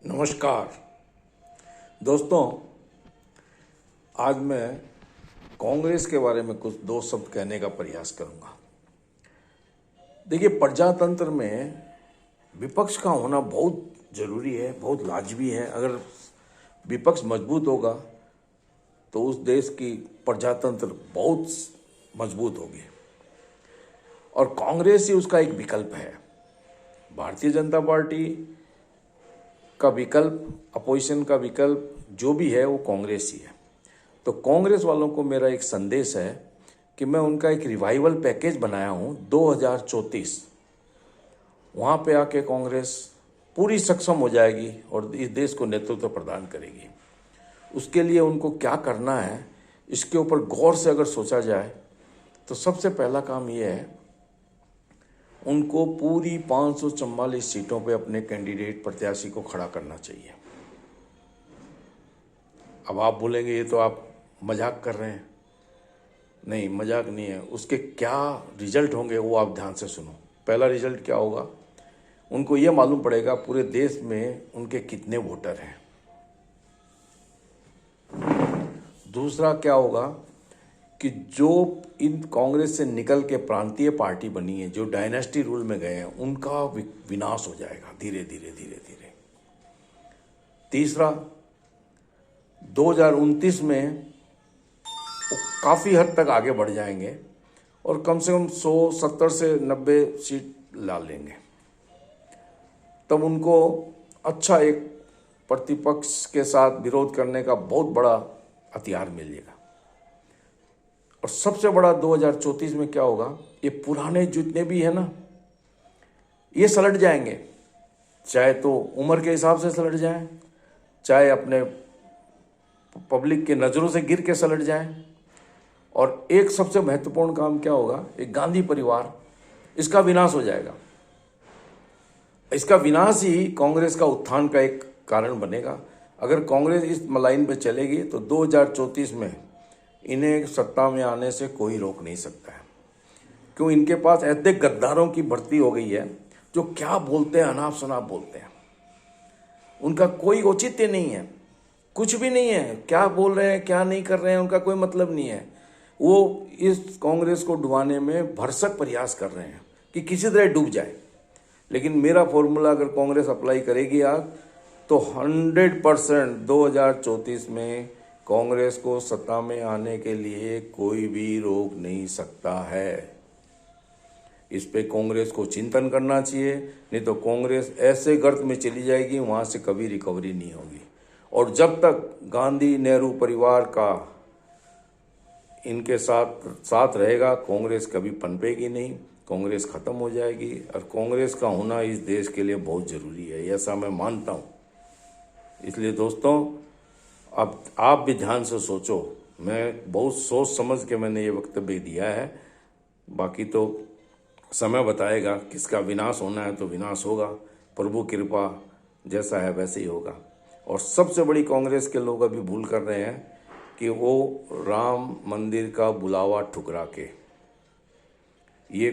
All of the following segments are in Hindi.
नमस्कार दोस्तों, आज मैं कांग्रेस के बारे में कुछ दो शब्द कहने का प्रयास करूंगा। देखिए, प्रजातंत्र में विपक्ष का होना बहुत जरूरी है, बहुत लाजमी है। अगर विपक्ष मजबूत होगा तो उस देश की प्रजातंत्र बहुत मजबूत होगी और कांग्रेस ही उसका एक विकल्प है। भारतीय जनता पार्टी का विकल्प, अपोजिशन का विकल्प जो भी है वो कांग्रेस ही है। तो कांग्रेस वालों को मेरा एक संदेश है कि मैं उनका एक रिवाइवल पैकेज बनाया हूं 2034। वहां पे आके कांग्रेस पूरी सक्षम हो जाएगी और इस देश को नेतृत्व प्रदान करेगी। उसके लिए उनको क्या करना है, इसके ऊपर गौर से अगर सोचा जाए तो सबसे पहला काम यह है, उनको पूरी 544 सीटों पे अपने कैंडिडेट प्रत्याशी को खड़ा करना चाहिए। अब आप बोलेंगे ये तो आप मजाक कर रहे हैं। नहीं, मजाक नहीं है। उसके क्या रिजल्ट होंगे वो आप ध्यान से सुनो। पहला रिजल्ट क्या होगा, उनको ये मालूम पड़ेगा पूरे देश में उनके कितने वोटर हैं। दूसरा क्या होगा कि जो इन कांग्रेस से निकल के प्रांतीय पार्टी बनी है, जो डायनेस्टी रूल में गए हैं, उनका विनाश हो जाएगा धीरे धीरे धीरे धीरे। तीसरा, 2029 में वो काफ़ी हद तक आगे बढ़ जाएंगे और कम से कम 170 से 90 सीट ला लेंगे। तब उनको अच्छा एक प्रतिपक्ष के साथ विरोध करने का बहुत बड़ा हथियार मिलेगा। और सबसे बड़ा 2034 में क्या होगा, ये पुराने जितने भी है ना, ये सलट जाएंगे। चाहे तो उम्र के हिसाब से सलट जाएं, चाहे अपने पब्लिक के नज़रों से गिर के सलट जाएं। और एक सबसे महत्वपूर्ण काम क्या होगा, एक गांधी परिवार, इसका विनाश हो जाएगा। इसका विनाश ही कांग्रेस का उत्थान का एक कारण बनेगा। अगर कांग्रेस इस लाइन पे चलेगी तो 2034 में इन्हें सत्ता में आने से कोई रोक नहीं सकता है। क्यों, इनके पास ऐसे गद्दारों की भर्ती हो गई है जो क्या बोलते हैं, अनाप शनाप बोलते हैं। उनका कोई औचित्य नहीं है, कुछ भी नहीं है। क्या बोल रहे हैं, क्या नहीं कर रहे हैं, उनका कोई मतलब नहीं है। वो इस कांग्रेस को डुबाने में भरसक प्रयास कर रहे हैं कि किसी तरह डूब जाए। लेकिन मेरा फॉर्मूला अगर कांग्रेस अप्लाई करेगी आज तो 100% 2034 में कांग्रेस को सत्ता में आने के लिए कोई भी रोक नहीं सकता है। इस पे कांग्रेस को चिंतन करना चाहिए, नहीं तो कांग्रेस ऐसे गर्त में चली जाएगी, वहां से कभी रिकवरी नहीं होगी। और जब तक गांधी नेहरू परिवार का इनके साथ रहेगा, कांग्रेस कभी पनपेगी नहीं, कांग्रेस खत्म हो जाएगी। और कांग्रेस का होना इस देश के लिए बहुत जरूरी है, ऐसा मैं मानता हूं। इसलिए दोस्तों, अब आप भी ध्यान से सोचो। मैं बहुत सोच समझ के मैंने ये वक्तव्य दिया है। बाकी तो समय बताएगा, किसका विनाश होना है तो विनाश होगा। प्रभु कृपा, जैसा है वैसे ही होगा। और सबसे बड़ी कांग्रेस के लोग अभी भूल कर रहे हैं कि वो राम मंदिर का बुलावा ठुकरा के ये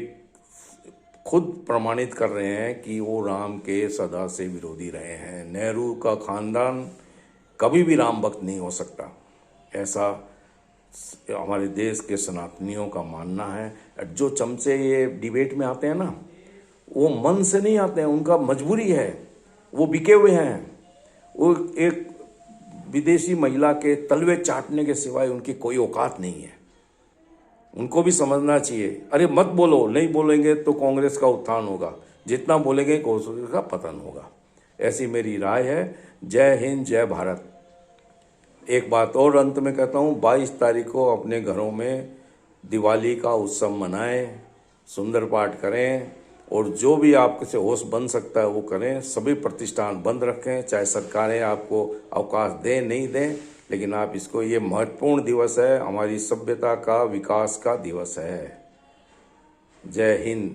खुद प्रमाणित कर रहे हैं कि वो राम के सदा से विरोधी रहे हैं। नेहरू का खानदान कभी भी राम भक्त नहीं हो सकता, ऐसा हमारे देश के सनातनियों का मानना है। जो चमचे ये डिबेट में आते हैं ना, वो मन से नहीं आते हैं, उनका मजबूरी है। वो बिके हुए हैं। वो एक विदेशी महिला के तलवे चाटने के सिवाय उनकी कोई औकात नहीं है। उनको भी समझना चाहिए। अरे मत बोलो, नहीं बोलेंगे तो कांग्रेस का उत्थान होगा, जितना बोलेंगे कांग्रेस का पतन होगा। ऐसी मेरी राय है। जय हिंद, जय भारत। एक बात और अंत में कहता हूँ, 22 तारीख को अपने घरों में दिवाली का उत्सव मनाएं, सुंदर पाठ करें और जो भी आपसे होश बन सकता है वो करें। सभी प्रतिष्ठान बंद रखें, चाहे सरकारें आपको अवकाश दें नहीं दें, लेकिन आप इसको, ये महत्वपूर्ण दिवस है, हमारी सभ्यता का विकास का दिवस है। जय हिंद।